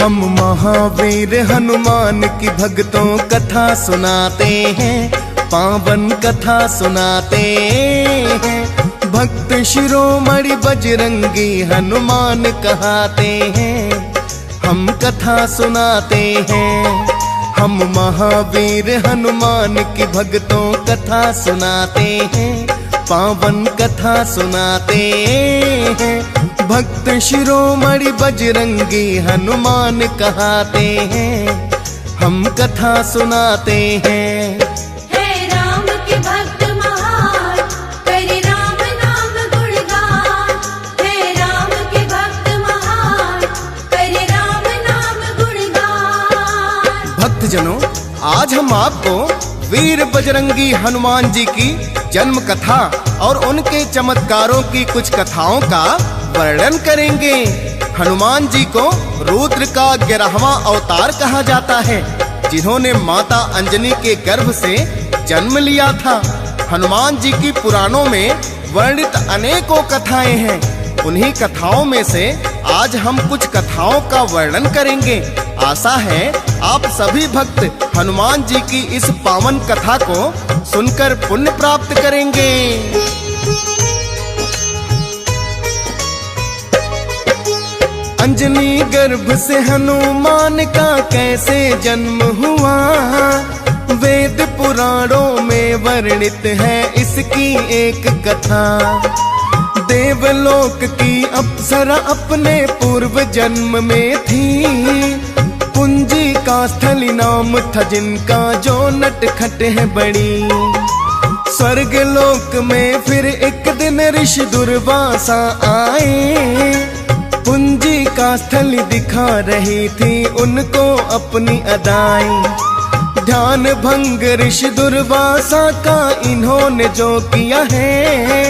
हम महावीर हनुमान की भक्तों कथा सुनाते हैं, पावन कथा सुनाते हैं। भक्त शिरोमणि बजरंगी हनुमान कहाते हैं, हम कथा सुनाते हैं। हम महावीर हनुमान की भक्तों कथा सुनाते हैं, पावन कथा सुनाते हैं। भक्त शिरोमणि बजरंगी हनुमान कहाते हैं, हम कथा सुनाते हैं। हे राम के भक्त महान, करे राम नाम गुणगान। हे राम के भक्त महान, करे राम नाम गुणगान। भक्तजनों, आज हम आपको वीर बजरंगी हनुमान जी की जन्म कथा और उनके चमत्कारों की कुछ कथाओं का वर्णन करेंगे। हनुमान जी को रुद्र का 11वां अवतार कहा जाता है, जिन्होंने माता अंजनी के गर्भ से जन्म लिया था। हनुमान जी की पुराणों में वर्णित अनेकों कथाएं हैं। उन्हीं कथाओं में से आज हम कुछ कथाओं का वर्णन करेंगे। आशा है आप सभी भक्त हनुमान जी की इस पावन कथा को सुनकर पुण्य प्राप्त करेंगे। अंजनी गर्भ से हनुमान का कैसे जन्म हुआ, वेद पुराणों में वर्णित है इसकी एक कथा। देवलोक की अप्सरा अपने पूर्व जन्म में थी, पुंजी का स्थली नाम था जिनका, जो नटखट है बड़ी। स्वर्ग लोक में फिर एक दिन ऋषि दुर्वासा आए, पुंजी का स्थल दिखा रही थी उनको अपनी अदाएं। ध्यान भंग ऋषि दुर्वासा का इन्होंने जो किया है,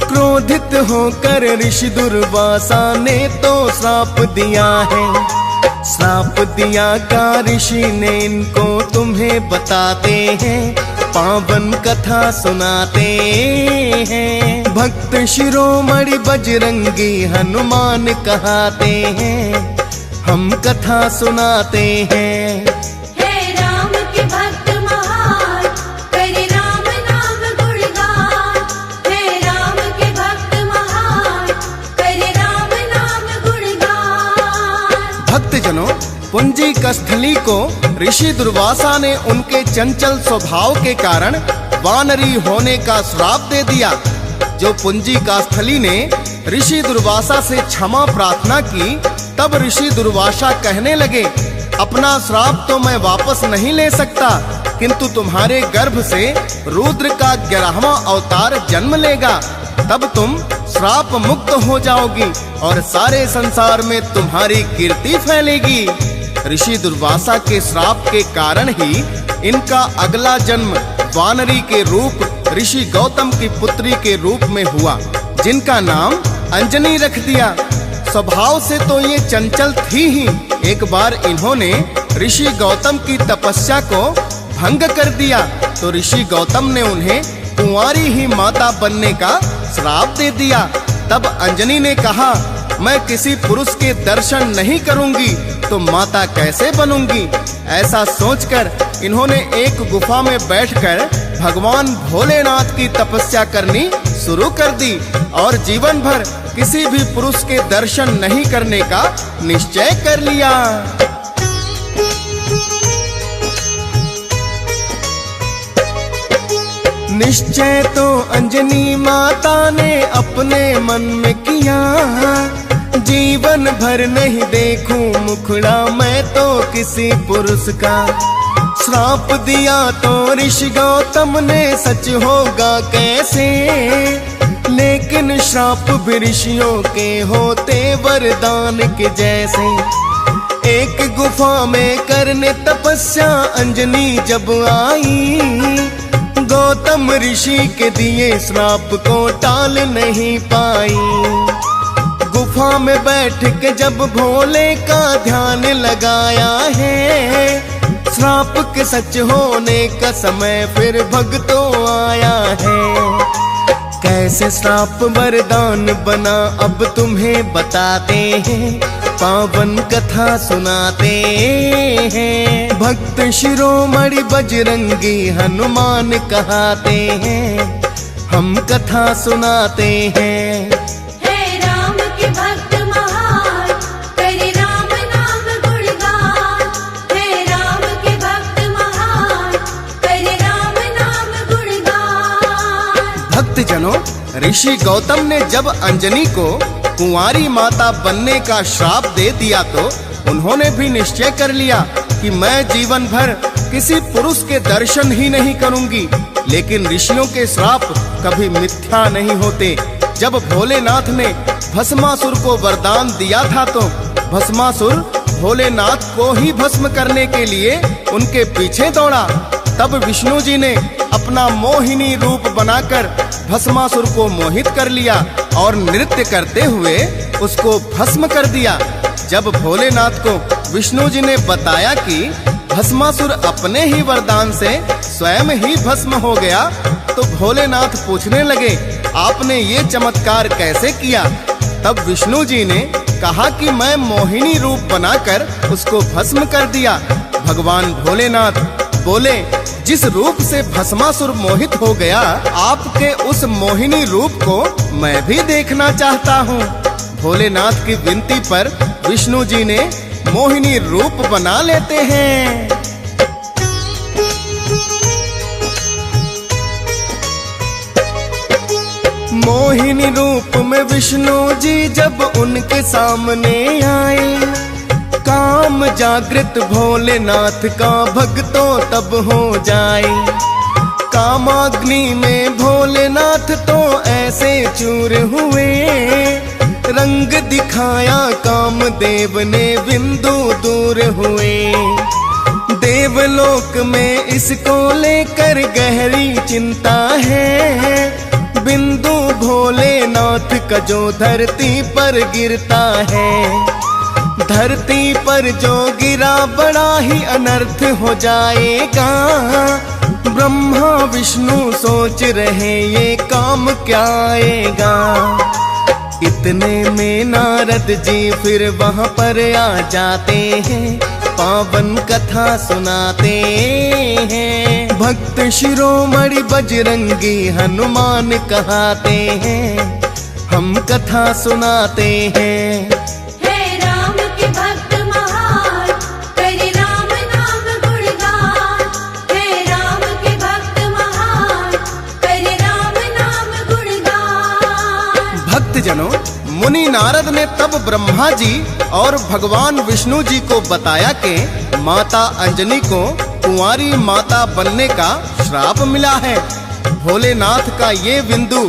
क्रोधित होकर ऋषि दुर्वासा ने तो श्राप दिया है। श्राप दिया का ऋषि ने इनको तुम्हें बताते हैं, पावन कथा सुनाते हैं। भक्त शिरोमणि बजरंगी हनुमान कहाते हैं, हम कथा सुनाते हैं। हे राम के भक्त महान, करे राम नाम गुणगान। हे राम के भक्त महान, करे राम नाम गुणगान। भक्तजनों, पुंजी कस्थली को ऋषि दुर्वासा ने उनके चंचल स्वभाव के कारण वानरी होने का श्राप दे दिया। जो पुंजी कास्थली ने ऋषि दुर्वासा से क्षमा प्रार्थना की, तब ऋषि दुर्वासा कहने लगे, अपना श्राप तो मैं वापस नहीं ले सकता, किंतु तुम्हारे गर्भ से रुद्र का 11वां अवतार जन्म लेगा, तब तुम श्राप मुक्त हो जाओगी और सारे संसार में तुम्हारी कीर्ति फैलेगी। ऋषि दुर्वासा के श्राप के कारण ही इनका अगला जन्म वानरी के रूप ऋषि गौतम की पुत्री के रूप में हुआ, जिनका नाम अंजनी रख दिया। स्वभाव से तो ये चंचल थी ही, एक बार इन्होंने ऋषि गौतम की तपस्या को भंग कर दिया, तो ऋषि गौतम ने उन्हें कुंवारी ही माता बनने का श्राप दे दिया। तब अंजनी ने कहा, मैं किसी पुरुष के दर्शन नहीं करूंगी तो माता कैसे बनूंगी। ऐसा सोचकर इन्होंने एक गुफा में बैठकर भगवान भोलेनाथ की तपस्या करनी शुरू कर दी और जीवन भर किसी भी पुरुष के दर्शन नहीं करने का निश्चय कर लिया। निश्चय तो अंजनी माता ने अपने मन में किया, जीवन भर नहीं देखूं मुखड़ा मैं तो किसी पुरुष का। श्राप दिया तो ऋषि गौतम ने, सच होगा कैसे, लेकिन श्राप भी ऋषियों के होते वरदान के जैसे। एक गुफा में करने तपस्या अंजनी जब आई, गौतम ऋषि के दिए श्राप को टाल नहीं पाई। गुफा में बैठ के जब भोले का ध्यान लगाया है, श्राप के सच होने का समय फिर भक्तों आया है। कैसे श्राप वरदान बना अब तुम्हें बताते हैं, पावन कथा सुनाते हैं। भक्त शिरोमणि बजरंगी हनुमान कहाते हैं, हम कथा सुनाते हैं। हे राम के भक्त महान, करे राम नाम गुणगान। हे राम के भक्त महान, करे राम नाम गुणगान। भक्तजनों, ऋषि गौतम ने जब अंजनी को कुंवारी माता बनने का श्राप दे दिया तो उन्होंने भी निश्चय कर लिया कि मैं जीवन भर किसी पुरुष के दर्शन ही नहीं करूंगी। लेकिन ऋषियों के श्राप कभी मिथ्या नहीं होते। जब भोलेनाथ ने भस्मासुर को वरदान दिया था तो भस्मासुर भोलेनाथ को ही भस्म करने के लिए उनके पीछे दौड़ा। तब विष्णु जी ने अपना मोहिनी रूप बनाकर भस्मासुर को मोहित कर लिया और नृत्य करते हुए उसको भस्म कर दिया। जब भोलेनाथ को विष्णु जी ने बताया कि भस्मासुर अपने ही वरदान से स्वयं ही भस्म हो गया तो भोलेनाथ पूछने लगे, आपने ये चमत्कार कैसे किया? तब विष्णु जी ने कहा कि मैं मोहिनी रूप बनाकर उसको भस्म कर दिया। भगवान भोलेनाथ बोले, जिस रूप से भस्मासुर मोहित हो गया, आपके उस मोहिनी रूप को मैं भी देखना चाहता हूँ। भोलेनाथ की विनती पर विष्णु जी ने मोहिनी रूप बना लेते हैं। मोहिनी रूप में विष्णु जी जब उनके सामने आए, काम जागृत भोलेनाथ का भक्तों तब हो जाए। कामाग्नि में भोलेनाथ तो ऐसे चूर हुए, रंग दिखाया कामदेव ने बिंदु दूर हुए। देवलोक में इसको लेकर गहरी चिंता है, बिंदु भोलेनाथ का जो धरती पर गिरता है। धरती पर जो गिरा बड़ा ही अनर्थ हो जाएगा, ब्रह्मा विष्णु सोच रहे ये काम क्या आएगा। इतने में नारद जी फिर वहाँ पर आ जाते हैं, पावन कथा सुनाते हैं। भक्त शिरोमणि बजरंगी हनुमान कहाते हैं, हम कथा सुनाते हैं। भक्त महान, करे राम नाम गुणगान। हे राम के भक्त महान, करे राम नाम गुणगान। भक्तजनों, मुनि नारद ने तब ब्रह्मा जी और भगवान विष्णु जी को बताया कि माता अंजनी को कुंवारी माता बनने का श्राप मिला है। भोलेनाथ का ये बिंदु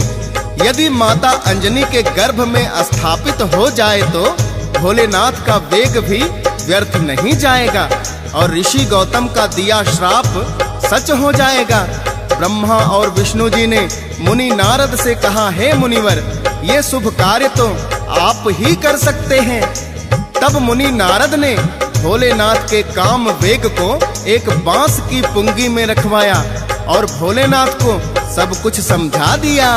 यदि माता अंजनी के गर्भ में स्थापित हो जाए तो भोलेनाथ का वेग भी व्यर्थ नहीं जाएगा और ऋषि गौतम का दिया श्राप सच हो जाएगा। ब्रह्मा और विष्णु जी ने मुनि नारद से कहा, हे मुनिवर, ये शुभ कार्य तो आप ही कर सकते हैं। तब मुनि नारद ने भोलेनाथ के काम वेग को एक बांस की पुंगी में रखवाया और भोलेनाथ को सब कुछ समझा दिया।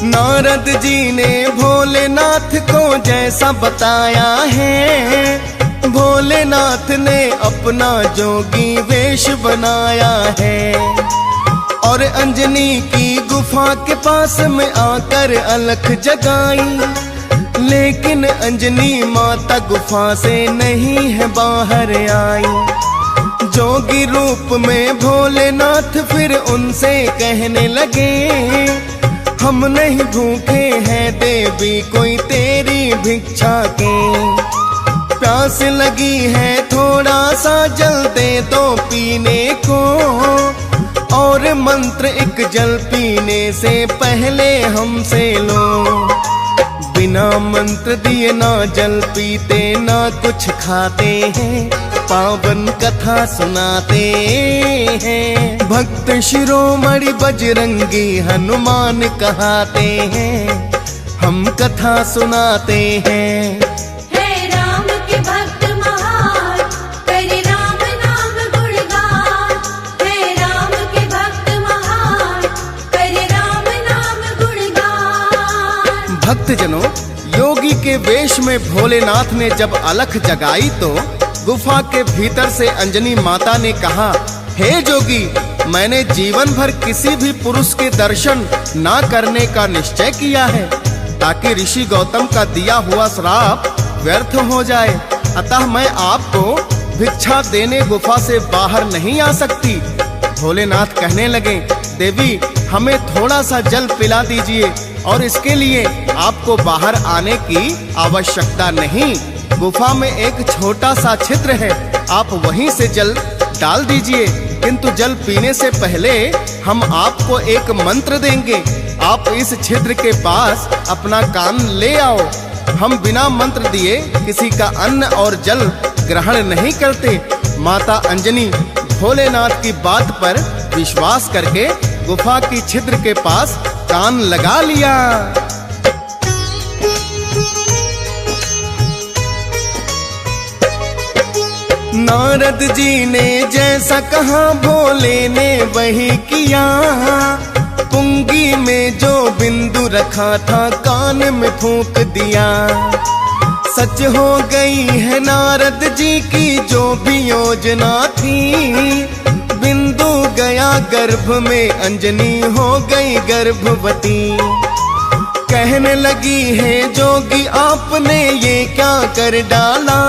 नारद जी ने भोलेनाथ को जैसा बताया है, भोलेनाथ ने अपना जोगी वेश बनाया है और अंजनी की गुफा के पास में आकर अलख जगाई। लेकिन अंजनी माता गुफा से नहीं है बाहर आई। जोगी रूप में भोलेनाथ फिर उनसे कहने लगे, हम नहीं भूखे हैं देवी कोई तेरी भिक्षा के। प्यास लगी है थोड़ा सा जल दे दो पीने को, और मंत्र एक जल पीने से पहले हमसे लो। बिना मंत्र दिए ना जल पीते ना कुछ खाते हैं, पावन कथा सुनाते हैं। भक्त शिरोमणि बजरंगी हनुमान कहाते हैं, हम कथा सुनाते हैं। हे राम के भक्त महान, करे राम नाम गुणगान। हे राम के भक्त महान, करे राम नाम भक्तजनों, योगी के वेश में भोलेनाथ ने जब अलख जगाई तो गुफा के भीतर से अंजनी माता ने कहा, हे जोगी, मैंने जीवन भर किसी भी पुरुष के दर्शन ना करने का निश्चय किया है ताकि ऋषि गौतम का दिया हुआ श्राप व्यर्थ हो जाए। अतः मैं आपको भिक्षा देने गुफा से बाहर नहीं आ सकती। भोलेनाथ कहने लगे, देवी, हमें थोड़ा सा जल पिला दीजिए और इसके लिए आपको बाहर आने की आवश्यकता नहीं। गुफा में एक छोटा सा छिद्र है, आप वहीं से जल डाल दीजिए, किंतु जल पीने से पहले हम आपको एक मंत्र देंगे। आप इस छिद्र के पास अपना कान ले आओ। हम बिना मंत्र दिए किसी का अन्न और जल ग्रहण नहीं करते। माता अंजनी भोलेनाथ की बात पर विश्वास करके गुफा की छिद्र के पास कान लगा लिया। नारद जी ने जैसा कहा भोले ने वही किया। पुंगी में जो बिंदु रखा था कान में फूंक दिया। सच हो गई है नारद जी की जो भी योजना थी। बिंदु गया गर्भ में, अंजनी हो गई गर्भवती। कहने लगी है जोगी, आपने ये क्या कर डाला।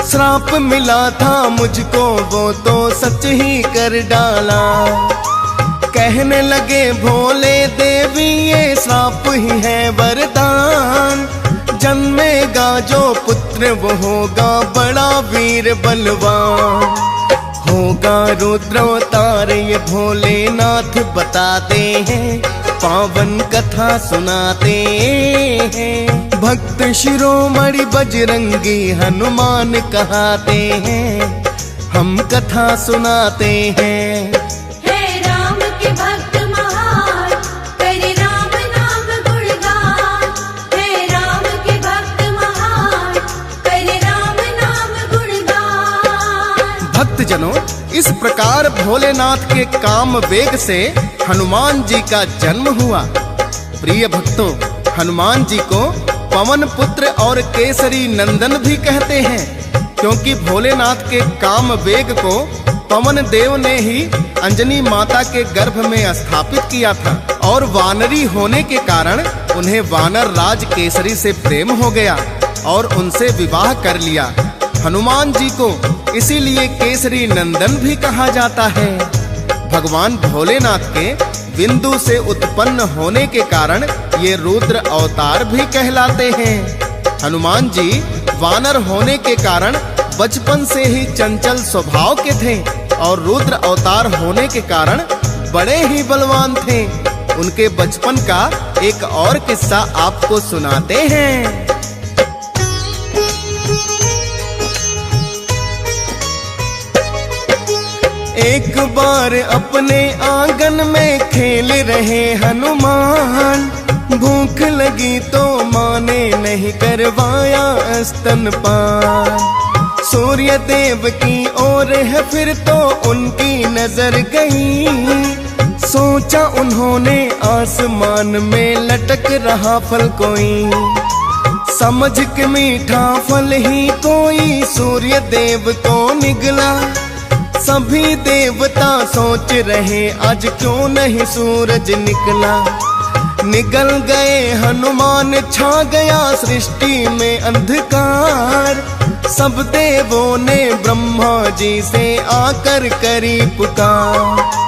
श्राप मिला था मुझको वो तो सच ही कर डाला। कहने लगे भोले देवी, ये श्राप ही है वरदान। जन्मेगा जो पुत्र वो होगा बड़ा वीर बलवान। होगा रुद्रावतार ये भोलेनाथ बताते हैं, पावन कथा सुनाते हैं। भक्त शिरोमणि बजरंगी हनुमान कहाते हैं, हम कथा सुनाते हैं। हे राम के भक्त महान, करे राम नाम गुणगान। हे राम के भक्त महान, करे राम नाम गुणगान। भक्तजनों, इस प्रकार भोलेनाथ के काम वेग से हनुमान जी का जन्म हुआ। प्रिय भक्तों, हनुमान जी को पवन पुत्र और केसरी नंदन भी कहते हैं, क्योंकि भोलेनाथ के काम वेग को पवन देव ने ही अंजनी माता के गर्भ में स्थापित किया था और वानरी होने के कारण उन्हें वानर राज केसरी से प्रेम हो गया और उनसे विवाह कर लिया। हनुमान जी को इसीलिए केसरी नंदन भी कहा जाता है। भगवान भोलेनाथ के बिंदु से उत्पन्न होने के कारण ये रुद्र अवतार भी कहलाते हैं। हनुमान जी वानर होने के कारण बचपन से ही चंचल स्वभाव के थे और रुद्र अवतार होने के कारण बड़े ही बलवान थे। उनके बचपन का एक और किस्सा आपको सुनाते हैं। एक बार अपने आंगन में खेल रहे हनुमान। भूख लगी तो माँ ने नहीं करवाया स्तनपान। सूर्य देव की ओर है फिर तो उनकी नजर गई। सोचा उन्होंने आसमान में लटक रहा फल कोई। समझ के मीठा फल ही कोई सूर्य देव को निगला। सभी देवता सोच रहे आज क्यों नहीं सूरज निकला। निकल गए हनुमान, छा गया सृष्टि में अंधकार। सब देवों ने ब्रह्मा जी से आकर करी पुकार।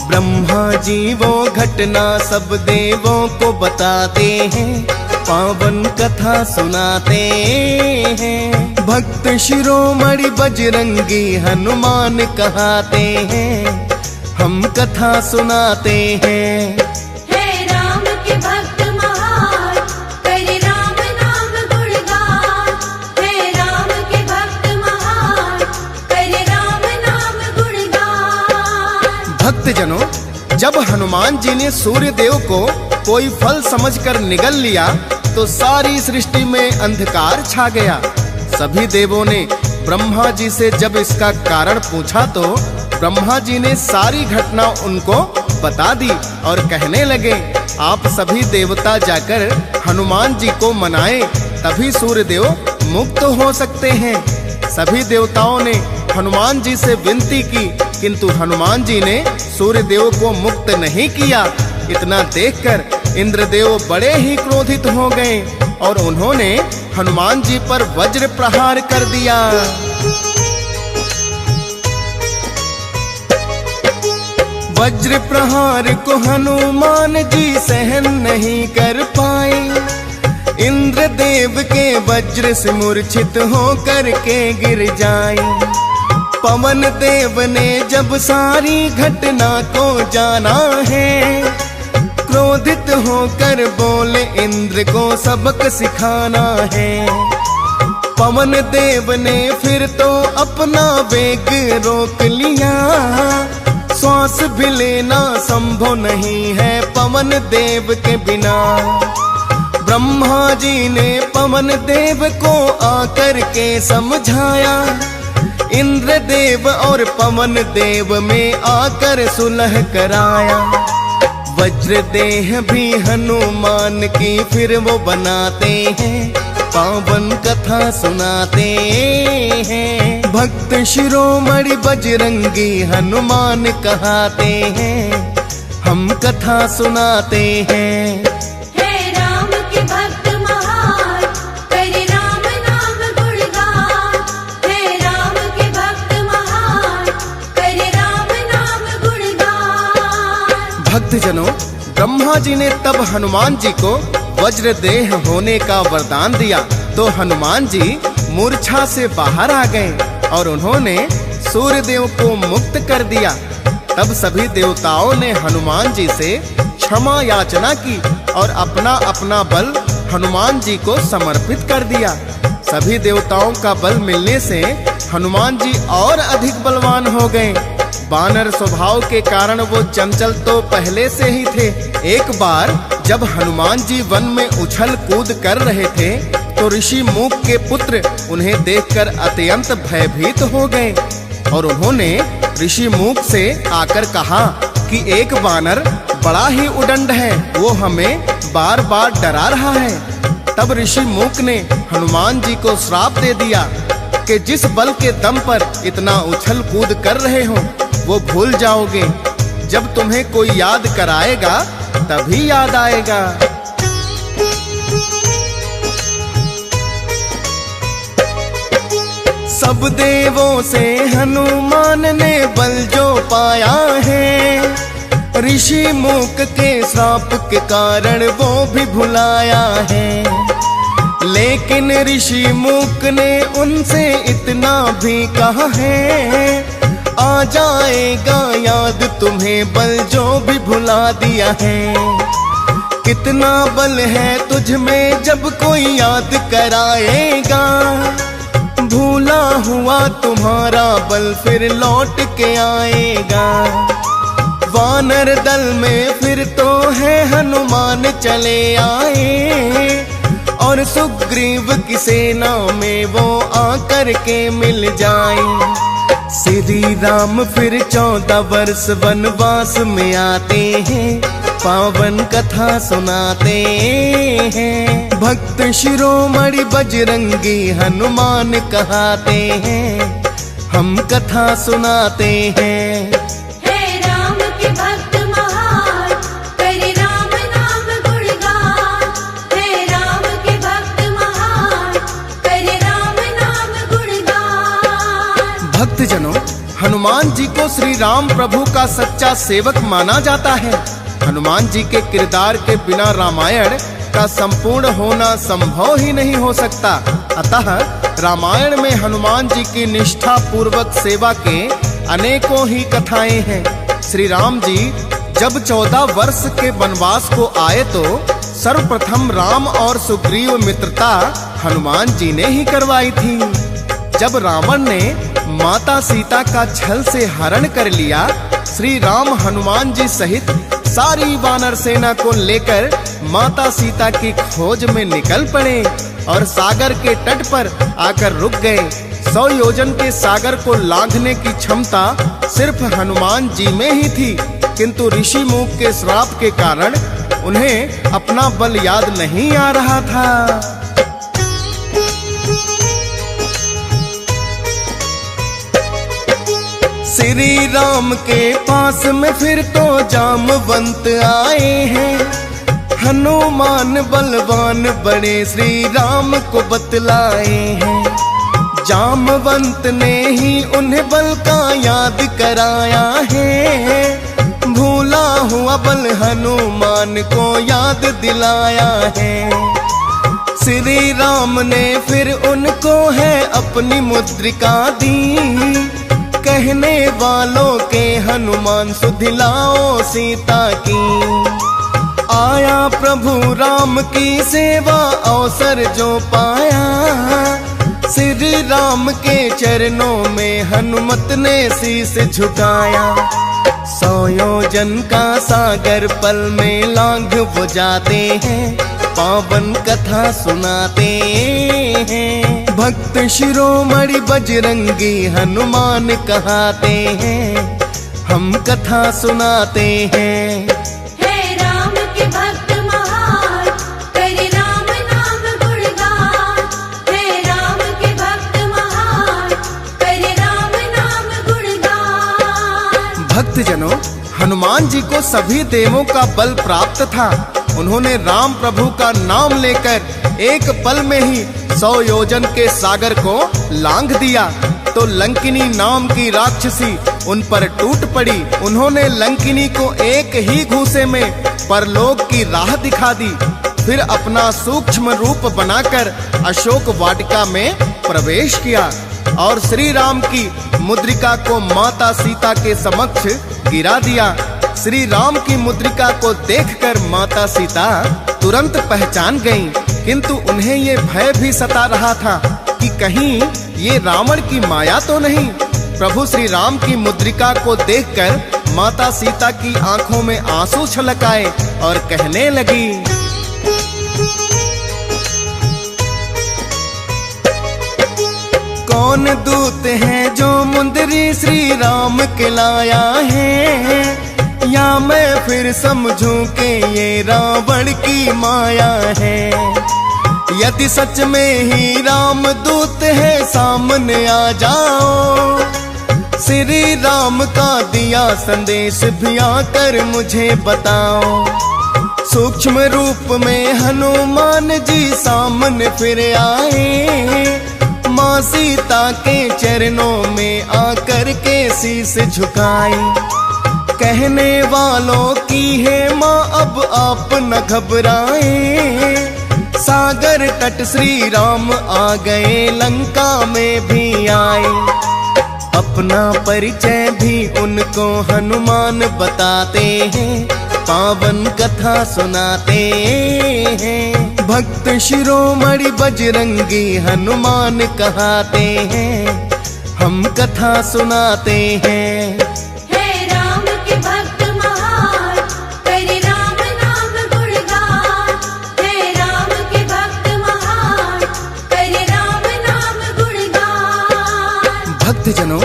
ब्रह्मा जी वो घटना सब देवों को बताते हैं, पावन कथा सुनाते हैं। भक्त शिरोमणि बजरंगी हनुमान कहाते हैं, हम कथा सुनाते हैं। हे राम के भक्त महान, करे राम नाम गुणगान। हे राम के भक्त महान, करे राम नाम गुणगान। भक्तजनों, जब हनुमान जी ने सूर्य देव को कोई फल समझकर निगल लिया तो सारी सृष्टि में अंधकार छा गया। सभी देवों ने ब्रह्मा जी से जब इसका कारण पूछा तो ब्रह्मा जी ने सारी घटना उनको बता दी और कहने लगे, आप सभी देवता जाकर हनुमान जी को मनाएं, तभी सूर्यदेव मुक्त हो सकते हैं। सभी देवताओं ने हनुमान जी से विनती की, किंतु हनुमान जी ने सूर्यदेव को मुक्त नहीं किया। इतना देखकर इंद्रदेव बड़े ही क्रोधित हो गए और उन्होंने हनुमान जी पर वज्र प्रहार कर दिया। वज्र प्रहार को हनुमान जी सहन नहीं कर पाए। इंद्रदेव के वज्र से मूर्छित होकर के गिर जाए। पवन देव ने जब सारी घटना को जाना है, क्रोधित होकर बोले इंद्र को सबक सिखाना है। पवन देव ने फिर तो अपना वेग रोक लिया, श्वास भी लेना संभव नहीं है पवन देव के बिना। ब्रह्मा जी ने पवन देव को आकर के समझाया, इंद्रदेव और पवन देव में आकर सुलह कराया। वज्र देह भी हनुमान की फिर वो बनाते हैं, पावन कथा सुनाते हैं। भक्त शिरोमणि बजरंगी हनुमान कहाते हैं, हम कथा सुनाते हैं। हे राम के भक्त महान, करे राम नाम गुणगान। हे राम के भक्त महान, करे राम नाम गुणगान। भक्तजनों, ब्रह्मा जी ने तब हनुमान जी को वज्र देह होने का वरदान दिया, तो हनुमान जी मूर्छा से बाहर आ गए और उन्होंने सूर्यदेव को मुक्त कर दिया। तब सभी देवताओं ने हनुमान जी से क्षमा याचना की और अपना अपना बल हनुमान जी को समर्पित कर दिया। सभी देवताओं का बल मिलने से हनुमान जी और अधिक बलवान हो गए। वानर स्वभाव के कारण वो चंचल तो पहले से ही थे। एक बार जब हनुमान जी वन में उछल कूद कर रहे थे, तो ऋषि मूक के पुत्र उन्हें देखकर अत्यंत भयभीत हो गए और उन्होंने ऋषि मूक से आकर कहा कि एक वानर बड़ा ही उदंड है, वो हमें बार बार डरा रहा है। तब ऋषि मूक ने हनुमान जी को श्राप दे दिया कि जिस बल के दम पर इतना उछल कूद कर रहे हो वो भूल जाओगे, जब तुम्हें कोई याद कराएगा तभी याद आएगा। सब देवों से हनुमान ने बल जो पाया है, ऋषि मूक के श्राप के कारण वो भी भुलाया है। लेकिन ऋषि मूक ने उनसे इतना भी कहा है, आ जाएगा याद तुम्हें बल जो भी भुला दिया है। कितना बल है तुझ में जब कोई याद कराएगा, भूला हुआ तुम्हारा बल फिर लौट के आएगा। वानर दल में फिर तो है हनुमान चले आए, और सुग्रीव की सेना में वो आकर के मिल जाए। श्री राम फिर 14 वर्ष वनवास में आते हैं, पावन कथा सुनाते हैं। भक्त शिरोमणि बजरंगी हनुमान कहाते हैं, हम कथा सुनाते हैं। हे राम के भक्त महान, करे राम नाम गुणगान। हे राम के भक्त महान, करे राम नाम गुणगान। भक्तजनों, हनुमान जी को श्री राम प्रभु का सच्चा सेवक माना जाता है। हनुमान जी के किरदार के बिना रामायण का संपूर्ण होना संभव ही नहीं हो सकता। अतः रामायण में हनुमान जी की निष्ठा पूर्वक सेवा के अनेकों ही कथाएं हैं। श्री राम जी जब 14 वर्ष के वनवास को आए, तो सर्वप्रथम राम और सुग्रीव मित्रता हनुमान जी ने ही करवाई थी। जब रावण ने माता सीता का छल से हरण कर लिया, श्री राम हनुमान जी सहित सारी वानर सेना को लेकर माता सीता की खोज में निकल पड़े और सागर के तट पर आकर रुक गए। 100 योजन के सागर को लांघने की क्षमता सिर्फ हनुमान जी में ही थी। किंतु ऋषि मूक के श्राप के कारण उन्हें अपना बल याद नहीं आ रहा था। श्री राम के पास में फिर तो जामवंत आए हैं। हनुमान बलवान बड़े श्री राम को बतलाए हैं। जामवंत ने ही उन्हें बल का याद कराया है। भूला हुआ बल हनुमान को याद दिलाया है। श्री राम ने फिर उनको है अपनी मुद्रिका दी। कहने वालों के हनुमान सुधिलाओ सीता की। आया प्रभु राम की सेवा अवसर जो पाया। श्री राम के चरणों में हनुमत ने शीस झुकाया। 100 योजन का सागर पल में लांघ वो जाते हैं। पावन कथा सुनाते हैं। भक्त शिरोमणि बजरंगी हनुमान कहाते हैं। हम कथा सुनाते हैं। हे राम के भक्त महान, करे राम नाम गुणगान। हे राम के भक्त महान, करे राम नाम गुणगान। भक्तजनों, हनुमान जी को सभी देवों का बल प्राप्त था। उन्होंने राम प्रभु का नाम लेकर एक पल में ही 100 योजन के सागर को लांघ दिया तो लंकिनी नाम की राक्षसी उन पर टूट पड़ी। उन्होंने लंकिनी को एक ही घूंसे में परलोक की राह दिखा दी। फिर अपना सूक्ष्म रूप बनाकर अशोक वाटिका में प्रवेश किया और श्री राम की मुद्रिका को माता सीता के समक्ष गिरा दिया। श्री राम की मुद्रिका को देखकर माता सीता तुरंत पहचान गईं, किंतु उन्हें ये भय भी सता रहा था कि कहीं ये रावण की माया तो नहीं। प्रभु श्री राम की मुद्रिका को देखकर माता सीता की आंखों में आंसू छलक आए और कहने लगी, कौन दूत है जो मुंदरी श्री राम के लाया है। या मैं फिर समझूं कि ये रावण की माया है। यदि सच में ही राम दूत है सामने आ जाओ। श्री राम का दिया संदेश भी आकर मुझे बताओ। सूक्ष्म रूप में हनुमान जी सामने फिर आए। माँ सीता के चरणों में आकर के शीस झुकाई। कहने वालों की है माँ अब आप न घबराए। सागर तट श्री राम आ गए लंका में भी आए। अपना परिचय भी उनको हनुमान बताते हैं। पावन कथा सुनाते हैं। भक्त शिरोमणि बजरंगी हनुमान कहाते हैं। हम कथा सुनाते हैं। भक्तजनों,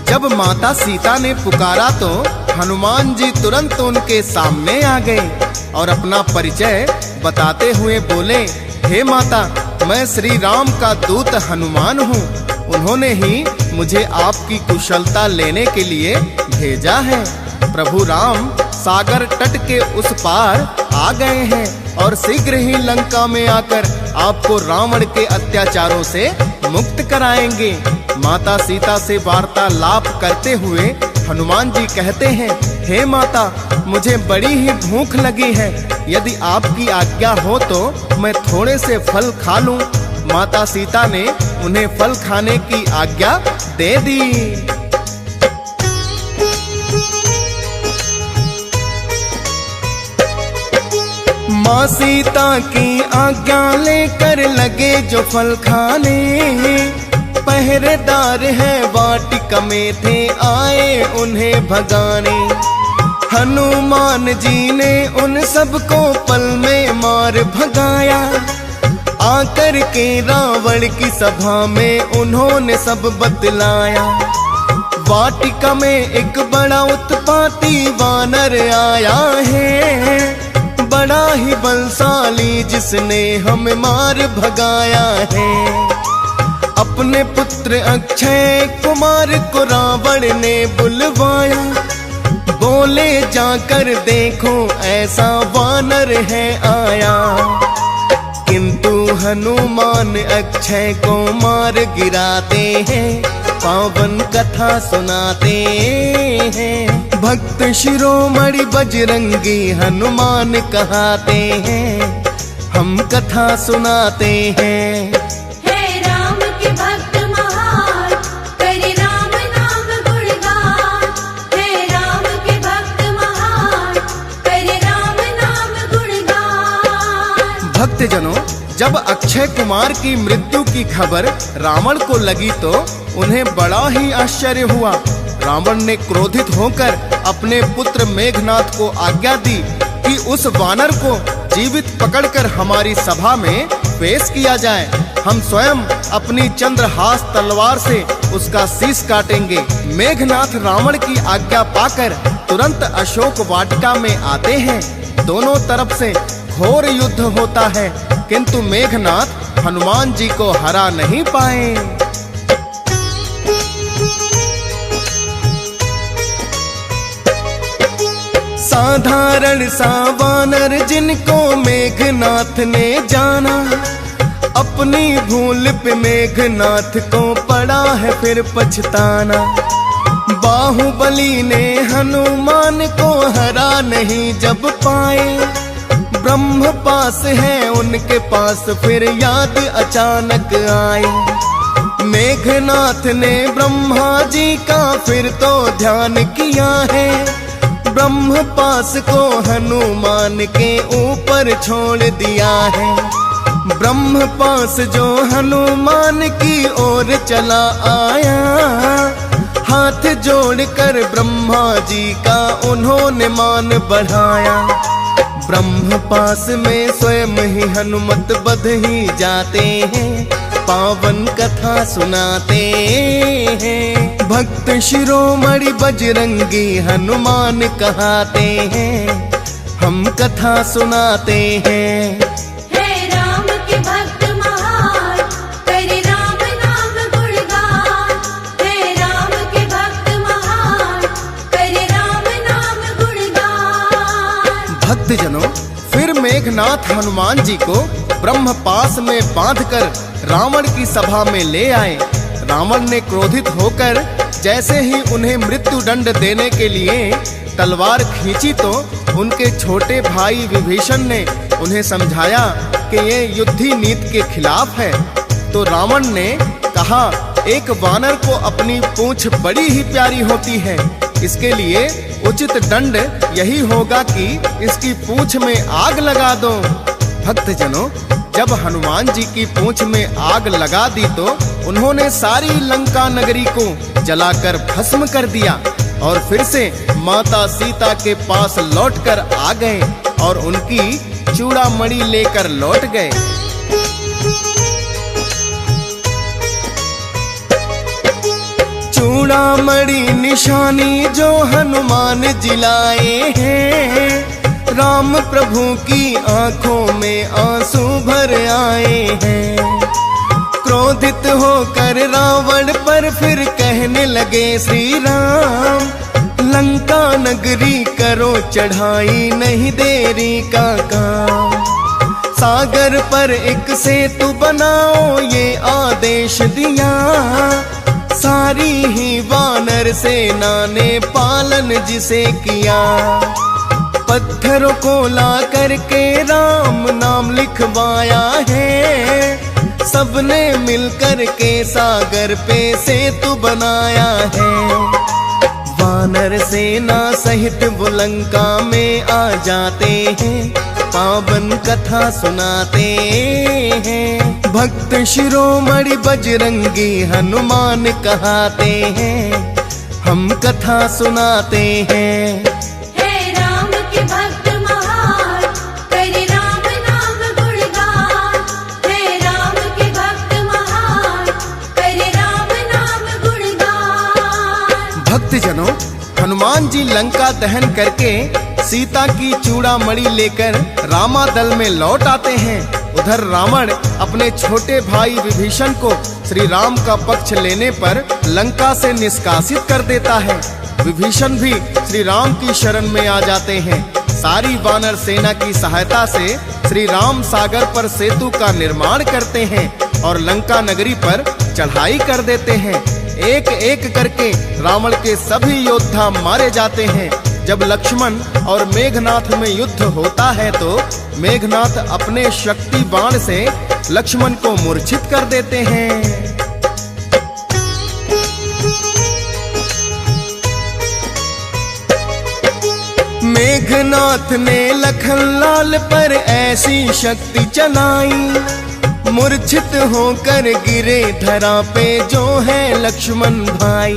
जब माता सीता ने पुकारा तो हनुमान जी तुरंत उनके सामने आ गए और अपना परिचय बताते हुए बोले, हे माता, मैं श्री राम का दूत हनुमान हूँ। उन्होंने ही मुझे आपकी कुशलता लेने के लिए भेजा है। प्रभु राम सागर तट के उस पार आ गए हैं और शीघ्र ही लंका में आकर आपको रावण के अत्याचारों से मुक्त कराएंगे। माता सीता से वार्तालाप करते हुए हनुमान जी कहते हैं, हे माता, मुझे बड़ी ही भूख लगी है। यदि आपकी आज्ञा हो तो मैं थोड़े से फल खा लूं। माता सीता ने उन्हें फल खाने की आज्ञा दे दी। माँ सीता की आज्ञा लेकर लगे जो फल खाने। पहरेदार है वाटिका में थे आए उन्हें भगाने। हनुमान जी ने उन सबको पल में मार भगाया। आकर के रावण की सभा में उन्होंने सब बतलाया। वाटिका में एक बड़ा उत्पाती वानर आया है, बड़ा ही बलशाली जिसने हमें मार भगाया है। अपने पुत्र अक्षय कुमार को रावण ने बुलवाया, बोले जाकर देखो ऐसा वानर है आया। किंतु हनुमान अक्षय को मार गिराते हैं, पावन कथा सुनाते हैं। भक्त शिरोमणि बजरंगी हनुमान कहाते हैं, हम कथा सुनाते हैं। हे राम के भक्त महान, करे राम नाम गुणगान। हे राम के भक्त महान, करे राम नाम गुणगान। भक्तजनों, जब अक्षय कुमार की मृत्यु की खबर रावण को लगी तो उन्हें बड़ा ही आश्चर्य हुआ। रावण ने क्रोधित होकर अपने पुत्र मेघनाथ को आज्ञा दी कि उस वानर को जीवित पकड़कर हमारी सभा में पेश किया जाए। हम स्वयं अपनी चंद्रहास तलवार से उसका शीश काटेंगे। मेघनाथ रावण की आज्ञा पाकर तुरंत अशोक वाटिका में आते हैं। दोनों तरफ से घोर युद्ध होता है, किंतु मेघनाथ हनुमान जी को हरा नहीं पाए। साधारण सा वानर जिनको मेघनाथ ने जाना, अपनी भूल पे मेघनाथ को पड़ा है फिर पछताना। बाहुबली ने हनुमान को हरा नहीं जब पाए, ब्रह्म पास है उनके पास फिर याद अचानक आई। मेघनाथ ने ब्रह्मा जी का फिर तो ध्यान किया है, ब्रह्म पास को हनुमान के ऊपर छोड़ दिया है। ब्रह्म पास जो हनुमान की ओर चला आया, हाथ जोड़कर ब्रह्मा जी का उन्होंने मान बढ़ाया। ब्रह्म पास में स्वयं ही हनुमत बध ही जाते हैं, पावन कथा सुनाते हैं। भक्त शिरोमणि बजरंगी हनुमान कहाते हैं, हम कथा सुनाते हैं। हे राम के भक्त महान, करे राम नाम गुणगान। हे राम के भक्त महान, करे राम नाम गुणगान। भक्तजनों, फिर मेघनाथ हनुमान जी को ब्रह्म पास में बांधकर रावण की सभा में ले आए। रावण ने क्रोधित होकर जैसे ही उन्हें मृत्यु दंड देने के लिए तलवार खींची तो उनके छोटे भाई विभीषण ने उन्हें समझाया कि ये युद्धि नीति के खिलाफ है। तो रावण ने कहा, एक वानर को अपनी पूंछ बड़ी ही प्यारी होती है, इसके लिए उचित दंड यही होगा कि इसकी पूंछ में आग लगा दो। भक्तजनों, जब हनुमान जी की पूंछ में आग लगा दी तो उन्होंने सारी लंका नगरी को जलाकर भस्म कर दिया और फिर से माता सीता के पास लौटकर आ गए और उनकी चूड़ामणि लेकर लौट गए। चूड़ामणि निशानी जो हनुमान जिलाए हैं, राम प्रभु की आंखों में आंसू भर आए हैं। क्रोधित होकर रावण पर फिर कहने लगे श्री राम, लंका नगरी करो चढ़ाई नहीं देरी का काम। सागर पर एक सेतु बनाओ ये आदेश दिया, सारी ही वानर सेना ने पालन जिसे किया। पत्थरों को ला करके राम नाम लिखवाया है, सबने मिलकर के सागर पे सेतु बनाया है। वानर सेना सहित वो लंका में आ जाते हैं, पावन कथा सुनाते हैं। भक्त शिरोमणि बजरंगी हनुमान कहाते हैं, हम कथा सुनाते हैं। भक्त महान, करे राम नाम गुणगान। हे राम के भक्त महान, करे राम नाम गुणगान। हनुमान जी लंका दहन करके सीता की चूड़ामणि लेकर रामादल में लौट आते हैं। उधर रावण अपने छोटे भाई विभीषण को श्री राम का पक्ष लेने पर लंका से निष्कासित कर देता है। विभीषण भी श्री राम की शरण में आ जाते हैं। सारी वानर सेना की सहायता से श्री राम सागर पर सेतु का निर्माण करते हैं और लंका नगरी पर चढ़ाई कर देते हैं। एक एक करके रावण के सभी योद्धा मारे जाते हैं। जब लक्ष्मण और मेघनाथ में युद्ध होता है तो मेघनाथ अपने शक्ति बाण से लक्ष्मण को मूर्छित कर देते हैं। मेघनाथ ने लखनलाल पर ऐसी शक्ति चलाई, मूर्छित होकर गिरे धरा पे जो है लक्ष्मण भाई।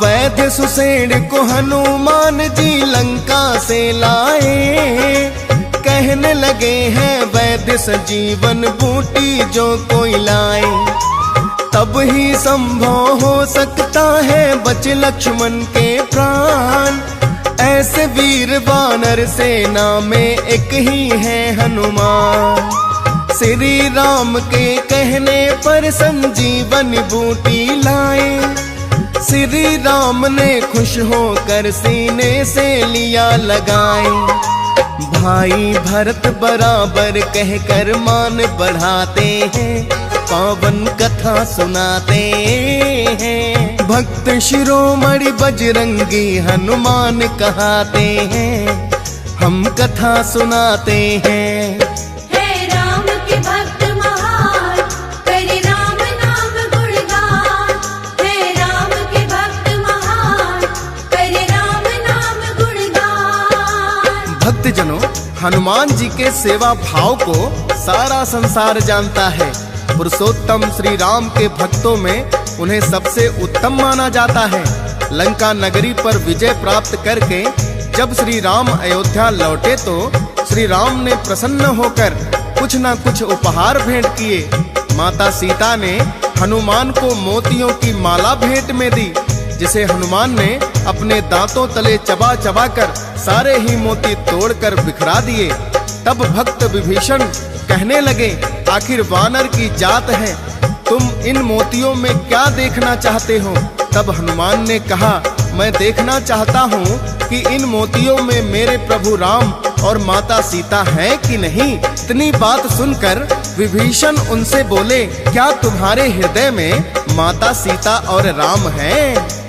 वैद्य सुसेन को हनुमान जी लंका से लाए, कहने लगे हैं वैद्य सजीवन बूटी जो कोई लाए। तब ही संभव हो सकता है बच लक्ष्मण के प्राण। ऐसे वीर वानर सेना में एक ही है हनुमान। श्री राम के कहने पर संजीवन बूटी लाए। श्री राम ने खुश होकर सीने से लिया लगाए। भाई भरत बराबर कहकर मान बढ़ाते हैं, पावन कथा सुनाते हैं। भक्त शिरोमणि बजरंगी हनुमान कहाते हैं, हम कथा सुनाते हैं। हे राम के भक्त महान, करे राम नाम गुणगान। हे राम के भक्त महान, करे राम नाम गुणगान। भक्तजनों, हनुमान जी के सेवा भाव को सारा संसार जानता है। पुरुषोत्तम श्री राम के भक्तों में उन्हें सबसे उत्तम माना जाता है। लंका नगरी पर विजय प्राप्त करके जब श्री राम अयोध्या लौटे तो श्री राम ने प्रसन्न होकर कुछ न कुछ उपहार भेंट किए। माता सीता ने हनुमान को मोतियों की माला भेंट में दी, जिसे हनुमान ने अपने दांतों तले चबा चबा कर सारे ही मोती तोड़कर बिखरा दिए। तब भक्त विभीषण कहने लगे, आखिर वानर की जात है, तुम इन मोतियों में क्या देखना चाहते हो? तब हनुमान ने कहा, मैं देखना चाहता हूँ कि इन मोतियों में मेरे प्रभु राम और माता सीता है कि नहीं। इतनी बात सुनकर विभीषण उनसे बोले, क्या तुम्हारे हृदय में माता सीता और राम हैं?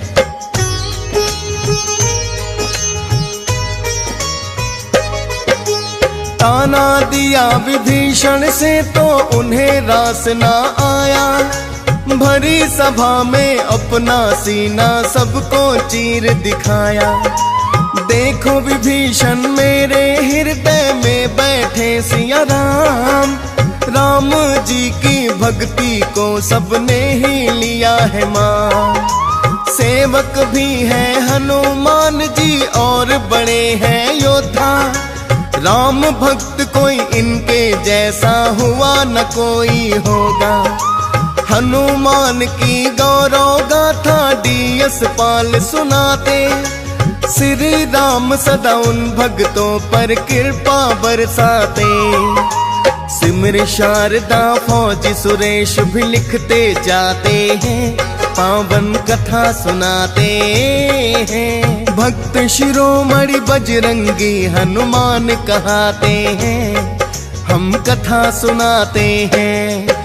ताना दिया विभीषण से तो उन्हें रास न आया। भरी सभा में अपना सीना सबको चीर दिखाया। देखो विभीषण मेरे हृदय में बैठे सिया राम। राम जी की भक्ति को सबने ही लिया है मान। सेवक भी है हनुमान जी और बड़े हैं योद्धा। राम भक्त कोई इनके जैसा हुआ न कोई होगा। हनुमान की गौरव गाथा डीएस पाल सुनाते। श्री राम सदा उन भक्तों पर कृपा बरसाते। सिमर शारदा फौजी सुरेश भी लिखते जाते हैं, पावन कथा सुनाते हैं। भक्त शिरोमणि बजरंगी हनुमान कहाते हैं, हम कथा सुनाते हैं।